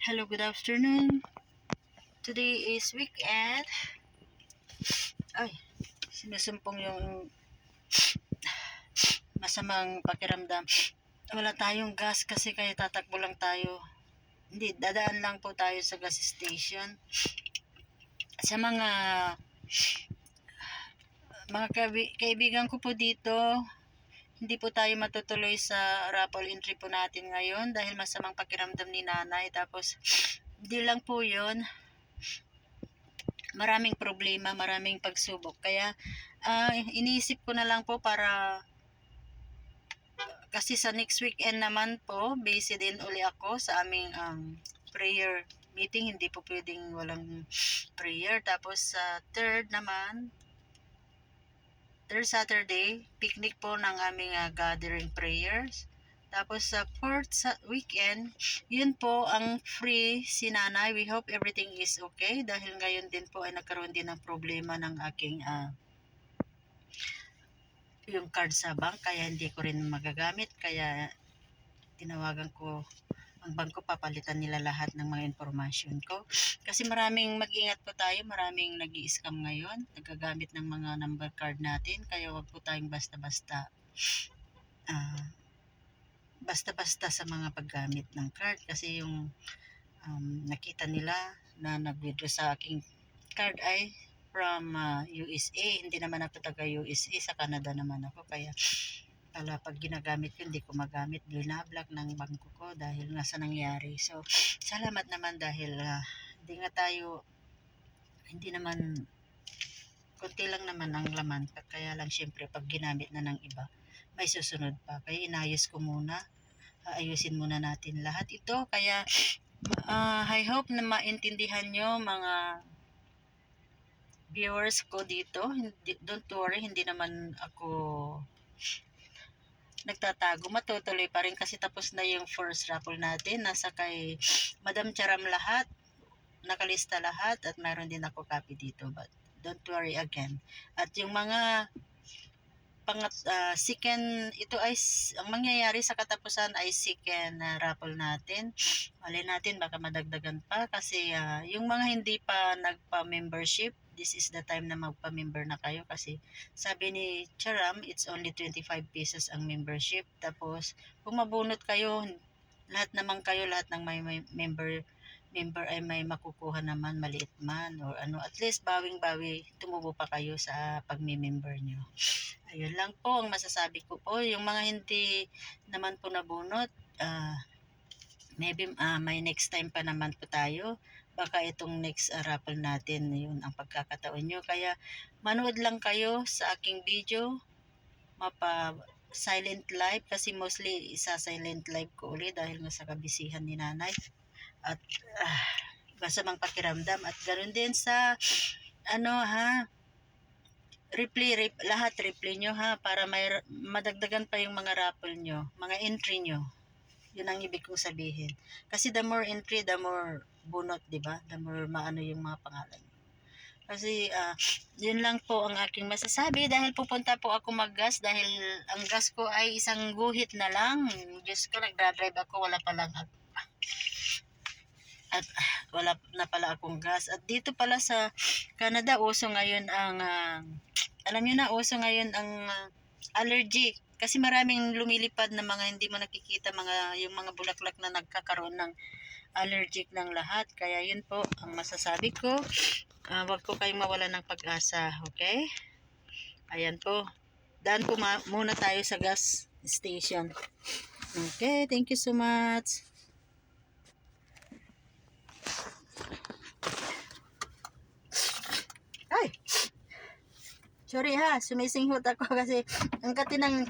Hello, good afternoon. Today is weekend. Ay, sinusumpong yung masamang pakiramdam. Wala tayong gas kasi kaya tatakbo lang tayo. Hindi, dadaan lang po tayo sa gas station. Sa mga kaibigan ko po dito, hindi po tayo matutuloy sa raffle entry po natin ngayon dahil masamang pakiramdam ni nanay. Tapos, hindi lang po yun. Maraming problema, maraming pagsubok. Kaya, iniisip ko na lang po para kasi sa next weekend naman po, busy din uli ako sa aming prayer meeting. Hindi po pwedeng walang prayer. Tapos sa third Saturday, picnic po ng aming gathering prayers. Tapos sa fourth weekend, yun po ang free si nanay. We hope everything is okay dahil ngayon din po ay nagkaroon din ng problema ng aking yung card sa bank kaya hindi ko rin magagamit kaya tinawagan ko ang bangko, papalitan nila lahat ng mga impormasyon ko kasi maraming mag-ingat po tayo, maraming nag-i-scam ngayon, nagagamit ng mga number card natin kaya wag po tayong ah, basta-basta sa mga paggamit ng card kasi yung nakita nila na nag-withdraw sa aking card ay from USA. Hindi naman ako taga USA, sa Canada naman ako. Kaya pala pag ginagamit ko, hindi ko magamit. Blinablock ng bangko ko dahil nga sa nangyari. So, salamat naman dahil hindi naman, konti lang naman ang laman. Kaya lang syempre pag ginamit na ng iba, may susunod pa. Kaya inayos ko muna. Ayusin muna natin lahat ito. Kaya I hope na maintindihan nyo mga viewers ko dito. Don't worry, hindi naman ako nagtatago. Matutuloy pa rin kasi tapos na yung first raffle natin. Nasa kay Madam Charam lahat. Nakalista lahat at mayroon din ako copy dito. But don't worry again. At yung mga second, ito ay ang mangyayari sa katapusan ay second raffle natin. Malay natin baka madagdagan pa kasi yung mga hindi pa nagpa-membership, this is the time na magpa-member na kayo kasi sabi ni Charam, it's only 25 pesos ang membership. Tapos kung mabunot kayo, lahat ng may member ay may makukuha naman, maliit man or ano, at least bawing-bawi tumubo pa kayo sa pagmi-member nyo. Ayun lang po ang masasabi ko po. Yung mga hindi naman po nabunot, maybe may next time pa naman po tayo. Baka itong next raffle natin, yun ang pagkakataon nyo. Kaya manood lang kayo sa aking video, silent live kasi mostly isa silent live ko ulit dahil nga sa kabisihan ni nanay at masamang pakiramdam at ganoon din sa lahat replay nyo ha para may madagdagan pa yung mga raffle nyo, mga entry nyo. Yun ang ibig kong sabihin. Kasi the more entry, the more bunot, di ba? The more maano yung mga pangalan nyo. Kasi yun lang po ang aking masasabi dahil pupunta po ako maggas dahil ang gas ko ay isang guhit na lang. Diyos ko, nagdadrive ako, wala na pala akong gas. At dito pala sa Canada, uso ngayon ang alam niyo na, uso ngayon ang allergy. Kasi maraming lumilipad na mga hindi mo nakikita, yung mga bulaklak na nagkakaroon ng allergic ng lahat. Kaya yun po ang masasabi ko. Wag ko kayong mawala ng pag-asa, okay? Ayan po. Daan po muna tayo sa gas station. Okay, thank you so much. Ay! Sorry ha, sumisinghot ako kasi ang kati ng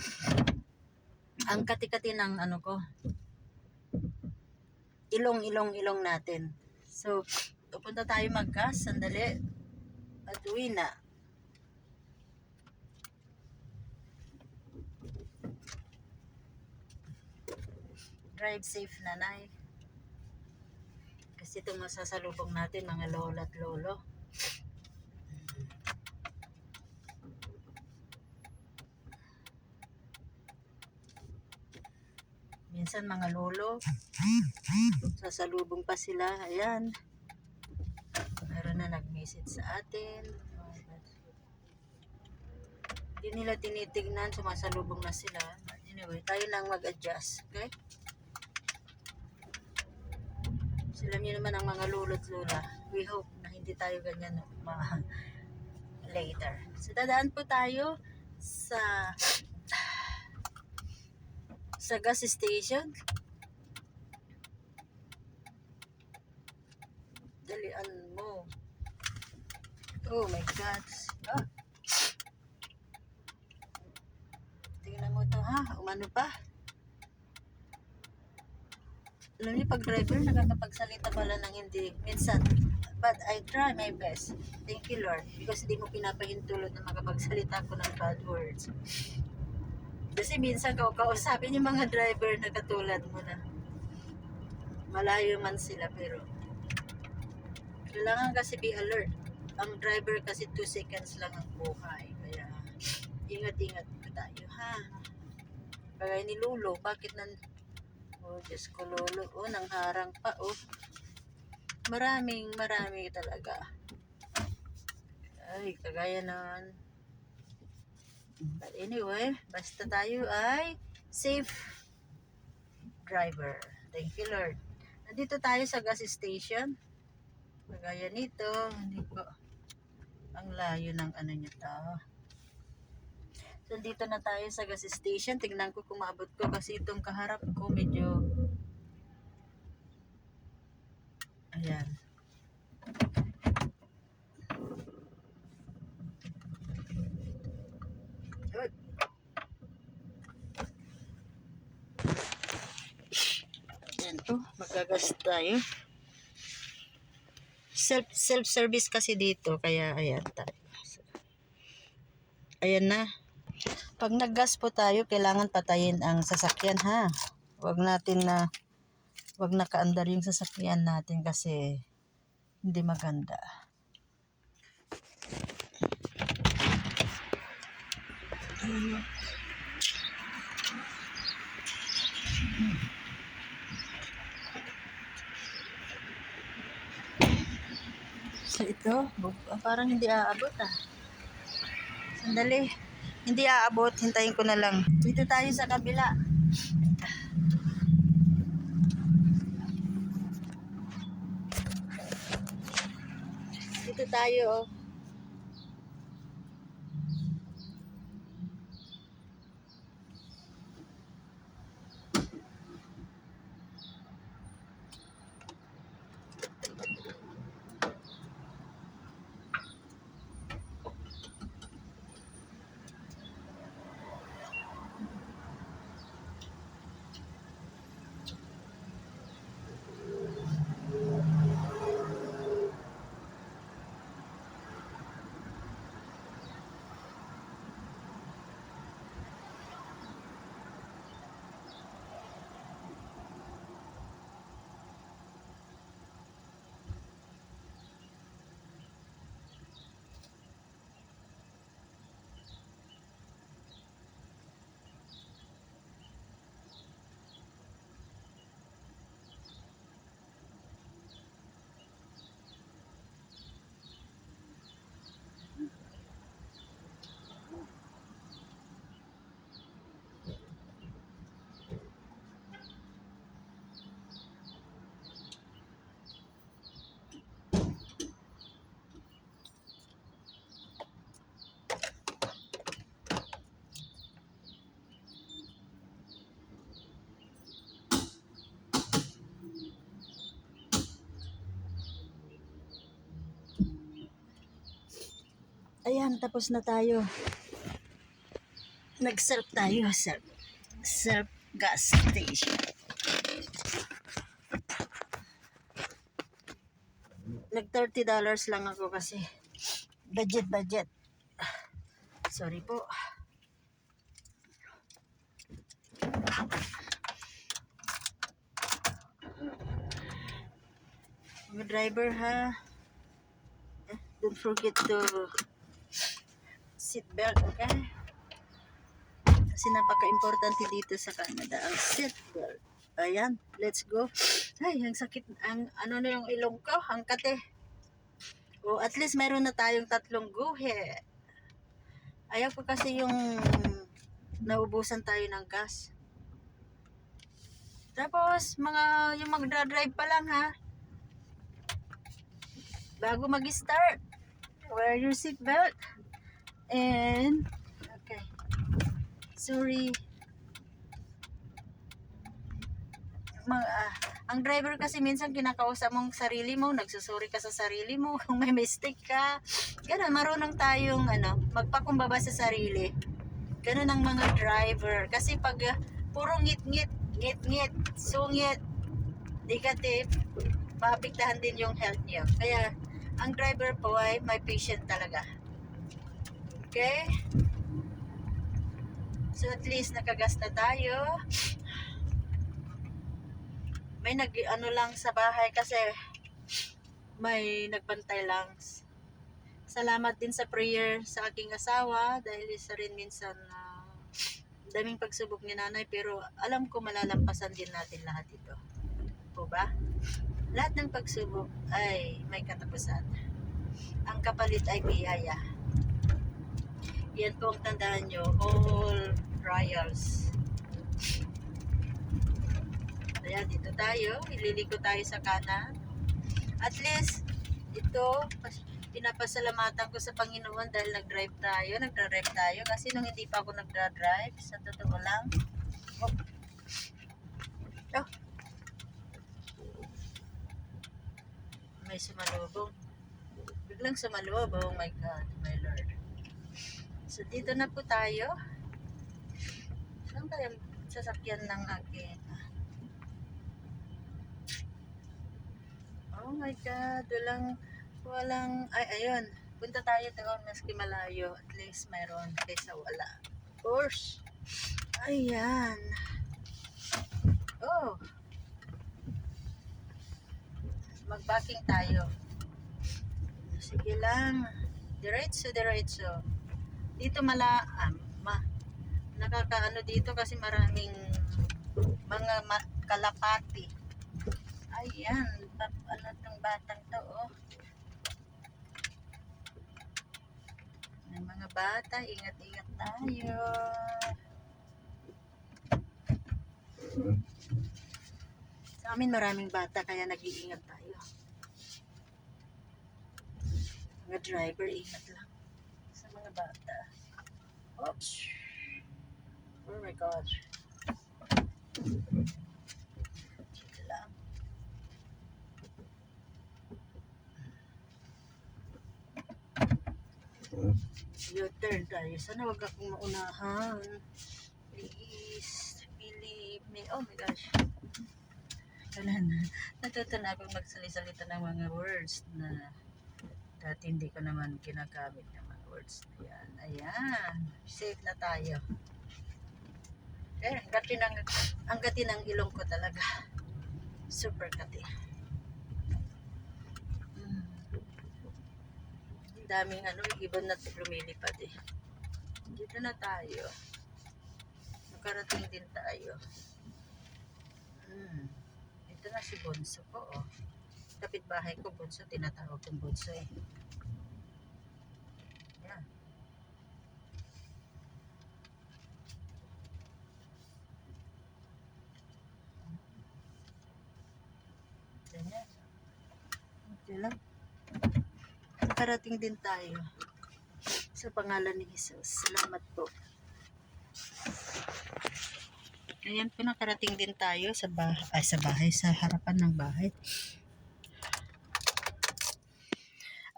ano ko. Ilong natin. So, pupunta tayo maggas, sandali. At uwi na. Drive safe, nanay. Kasi itong masasalubong natin, mga lola at lolo. Minsan pinsan, mga lolo. Sasalubong pa sila. Ayan. Meron na nag-message sa atin. Hindi nila tinitignan, sumasalubong na sila. Anyway, tayo lang mag-adjust. Okay? Sila niyo naman ang mga lolo't lola. We hope na hindi tayo ganyan later. So, dadaan po tayo sa gas station. Dalian mo. Oh my God. Ah. Tingnan mo to ha. Umano pa. Alam niyo, pag driver, nakakapagsalita pala ng hindi. Minsan. But I try my best. Thank you, Lord. Because hindi mo pinapahintulot na makapagsalita ko ng bad words. Kasi minsan kausapin yung mga driver na katulad mo na malayo man sila, pero kailangan kasi be alert. Ang driver kasi 2 seconds lang ang buhay. Kaya ingat-ingat tayo ha. Kagaya ni Lolo, bakit oh Diyos ko, Lolo, oh nangharang pa, oh marami talaga. Ay, kagaya nun. But anyway, basta tayo ay safe driver. Thank you, Lord. Nandito tayo sa gas station. Kagaya nito, hindi ko ang layo ng ano nyo to. So, dito na tayo sa gas station. Tingnan ko kung maabot ko kasi itong kaharap ko medyo ayan. Good. Ayan to, magagas tayo. Self-service kasi dito, kaya ayan tayo. Ayan na. Pag naggas po tayo, kailangan patayin ang sasakyan ha. Wag nakaandar yung sasakyan natin kasi hindi maganda. So ito, parang hindi aabot ah. Sandali. Hindi aabot, hintayin ko na lang. Dito tayo sa kabila. Dito tayo oh. Ayan, tapos na tayo. Nag-self tayo. Self gas station. Nag $30 lang ako kasi budget. Sorry po. Mga driver ha. Don't forget to seat belt, okay? Kasi napaka-importante dito sa Canada ang seat belt. Ayan, let's go. Ay, ang sakit, ang ano na yung ilong ko, ang kate. O at least meron na tayong 3 guhe. Ayaw ko kasi yung naubusan tayo ng gas. Tapos, yung magdra-drive pa lang ha, bago mag-start, wear your seatbelt. And, okay, sorry. Ang driver kasi minsan kinakausap mong sarili mo, nagsusuri ka sa sarili mo, kung may mistake ka. Ganun, marunong tayong magpakumbaba sa sarili. Ganun ang mga driver. Kasi pag puro ngit-ngit, ngit-ngit, sungit, negative, maapektahan din yung health niyo. Kaya, ang driver po ay may patient talaga. Okay? So at least nakagas na tayo. May lang sa bahay kasi may nagbantay lang. Salamat din sa prayer sa aking asawa dahil isa rin minsan daming pagsubok ni nanay, pero alam ko malalampasan din natin lahat ito. Po ba? Lahat ng pagsubok ay may katapusan. Ang kapalit ay biyaya. Yan po ang tandaan nyo, all trials. Ayan, dito tayo. Ililiko tayo sa kanan. At least, ito, pinapasalamatan ko sa Panginoon dahil nag-drive tayo. Kasi nung hindi pa ako nagdra-drive, sa totoo lang, may sumalubong. Biglang sumalubong, oh my God, my Lord. So, dito na po tayo. Saan kaya sasakyan ng akin? Oh my God, walang, ayun. Punta tayo doon, maski malayo. At least mayroon kaysa wala. Of course. Ayan. Oh. Mag-backing tayo. Sige lang. Diretso. Dito nakakaano dito kasi maraming mga kalapati. Ayan. Ano tong batang to, oh. May mga bata. Ingat-ingat tayo. Sa amin maraming bata kaya nag-iingat tayo. Mga driver, ingat lang sa mga bata. Oops. Oh my gosh. Sige lang. U-turn tayo. Sana wag akong maunahan. Please. Believe me. Oh my gosh. Natuto na akong magsalita ng mga words na dati hindi ko naman ginagamit ng mga words na yan. Ayan. Safe na tayo. Ang gati ng ilong ko talaga. Super gati. Daming ibon na lumilipad eh. Dito na tayo. Nakarating din tayo. Ito na si Bonso ko, oh. Kapitbahay ko, Bonso, tinatawag kong Bonso eh. Yan. Ganyan. Okay lang. Nakarating din tayo. Sa pangalan ni Jesus. Salamat po. Ayan po, nakarating din tayo sa bahay, sa harapan ng bahay.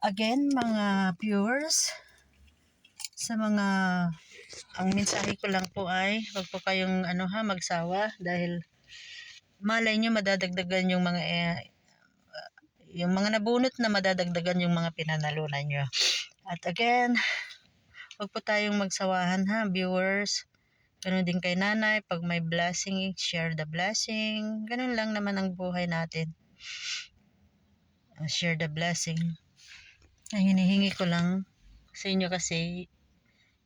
Again, mga viewers, ang mensahe ko lang po ay wag po kayong magsawa dahil malay nyo madadagdagan yung mga nabunot na madadagdagan yung mga pinanalunan nyo. At again, wag po tayong magsawahan ha, viewers. Ganun din kay nanay, pag may blessing, share the blessing. Ganun lang naman ang buhay natin. Share the blessing. Ang hinihingi ko lang sa inyo kasi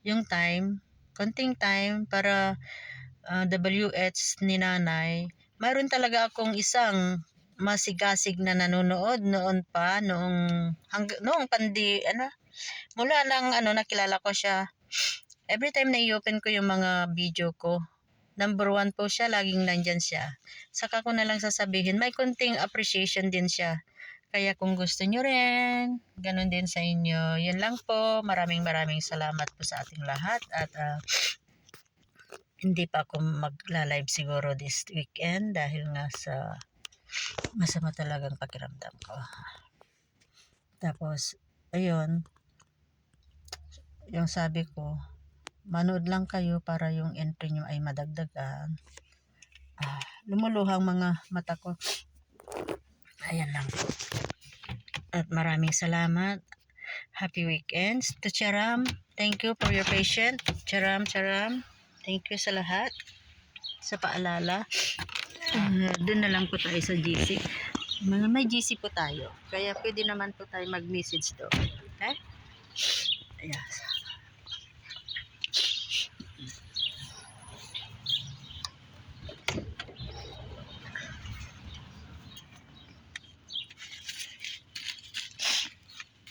yung time, konting time para WH ni nanay mayroon talaga akong isang masigasig na nanonood noon pa, noong mula lang nakilala ko siya. Every time na i-open ko yung mga video ko, number one po siya, laging nandyan siya. Saka ko na lang sasabihin, may konting appreciation din siya. Kaya kung gusto nyo rin, ganun din sa inyo. Yun lang po. Maraming salamat po sa ating lahat. At hindi pa ako magla-live siguro this weekend dahil nga sa masama talagang pakiramdam ko. Tapos, ayun, yung sabi ko, manood lang kayo para yung entry nyo ay madagdagan. Lumuluhang mga mata ko. Ayan lang po. At maraming salamat. Happy weekends to Charam. Thank you for your patience. Charam. Thank you sa lahat. Sa paalala. Doon na lang po tayo sa GC. May GC po tayo. Kaya pwede naman po tayo mag-message doon. Okay? Ayan.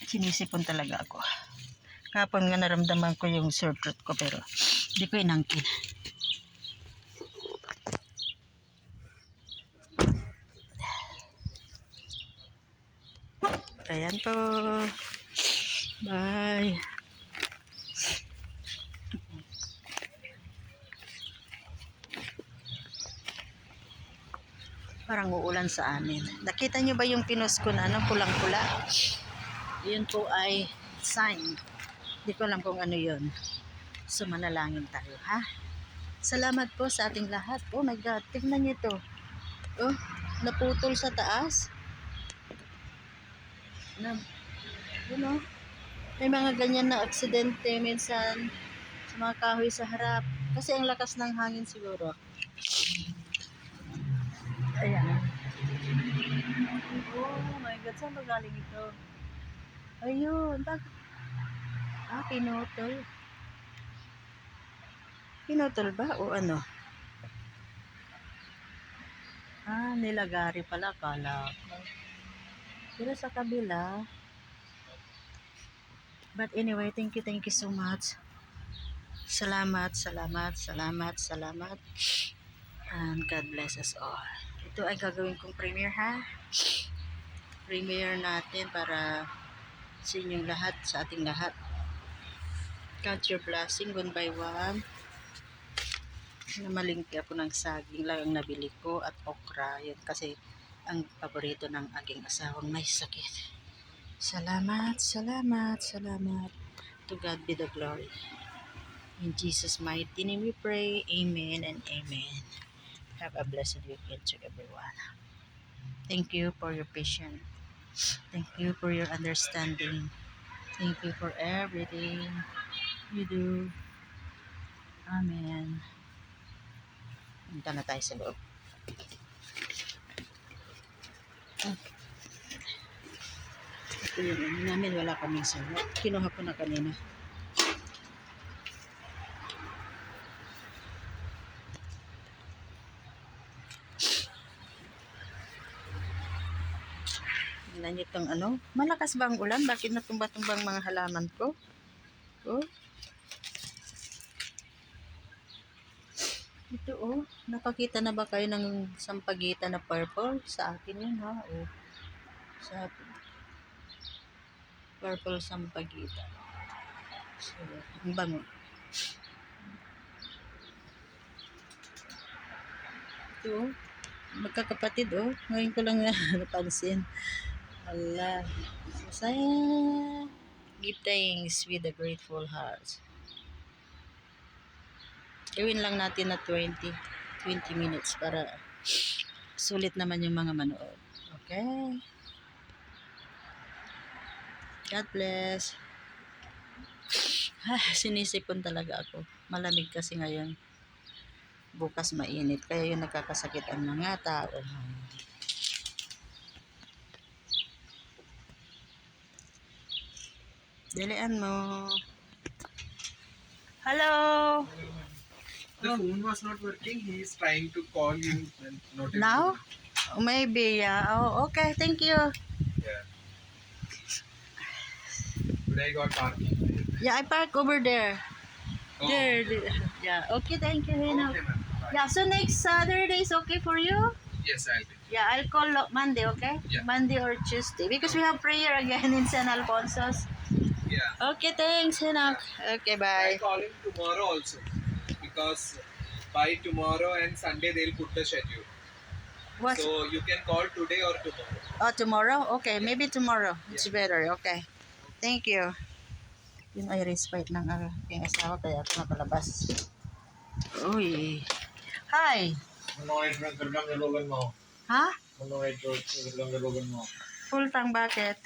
Sinisipon talaga ako. Kapon nga naramdaman ko yung sore throat ko pero di ko inangkin. Ayan po. Bye. Parang uulan sa amin. Nakita nyo ba yung pinost ko na pulang-pula? Yun po ay sign. Di ko alam kung ano yun. So manalangin tayo, ha? Salamat po sa ating lahat. Oh my God, tignan nyo ito. Oh, naputol sa taas. Yun oh. May mga ganyan na aksidente minsan sa mga kahoy sa harap. Kasi ang lakas ng hangin siguro. Ayan. Oh my God, saan ba galing ito? Ayun, bakit? Pinutol. Pinutol ba o ano? Nilagari pala, kala ko. Pero sa kabila. But anyway, thank you so much. Salamat. And God bless us all. Ito ay gagawin kong premiere, ha? Premiere natin para sa inyong lahat, sa ating lahat. Count your blessing one by one. Namalingki ako ng saging lang ang nabili ko at okra. Yun kasi ang paborito ng aking asawang may sakit. Salamat. To God be the glory. In Jesus' mighty name we pray. Amen and amen. Have a blessed weekend to everyone. Thank you for your patience. Thank you for your understanding. Thank you for everything you do. Amen. Punta na tayo sa loob. Ito yung namin, wala kaming sarap. Kinuha ko na kanina. Tingnan itong malakas ba ang ulan? Bakit natumba-tumbang mga halaman ko? Oh. Ito nakakita na ba kayo ng sampagitan na purple? Sa akin yun ha. Sa purple sampagitan. So, ang bango. Ito magkakapatid ngayon ko lang napansin. Allah. Saya give thanks with a grateful heart. Gawin lang natin na 20 minutes para sulit naman yung mga manood. Okay? God bless. Sinisipon talaga ako. Malamig kasi ngayon. Bukas mainit. Kaya yung nakakasakit ang mga tao. Dalian mo. Hello! the phone was not working. He is trying to call you and not able Now? to. Maybe, yeah. Oh, okay. Thank you. Yeah. Today I got parking. Yeah, I park over there. Oh, There. okay. Yeah. Okay, thank you, Hina. Okay, ma'am. Bye. Yeah, so next Saturday is okay for you? Yes, I'll be. Yeah, I'll call Monday, okay? Yeah. Monday or Tuesday. Because we have prayer again in San Alfonso's. Yeah. Okay, thanks, Hinok. Okay, bye. Try calling tomorrow also, because by tomorrow and Sunday they'll put the schedule. What's... So you can call today or tomorrow. Oh, tomorrow? Okay, Yeah. maybe tomorrow. It's Yeah. better. Okay. Thank you. Yung ay respite ng aking asawa kaya ako nakalabas. Uy. Hi. Ha? Full tank bakit?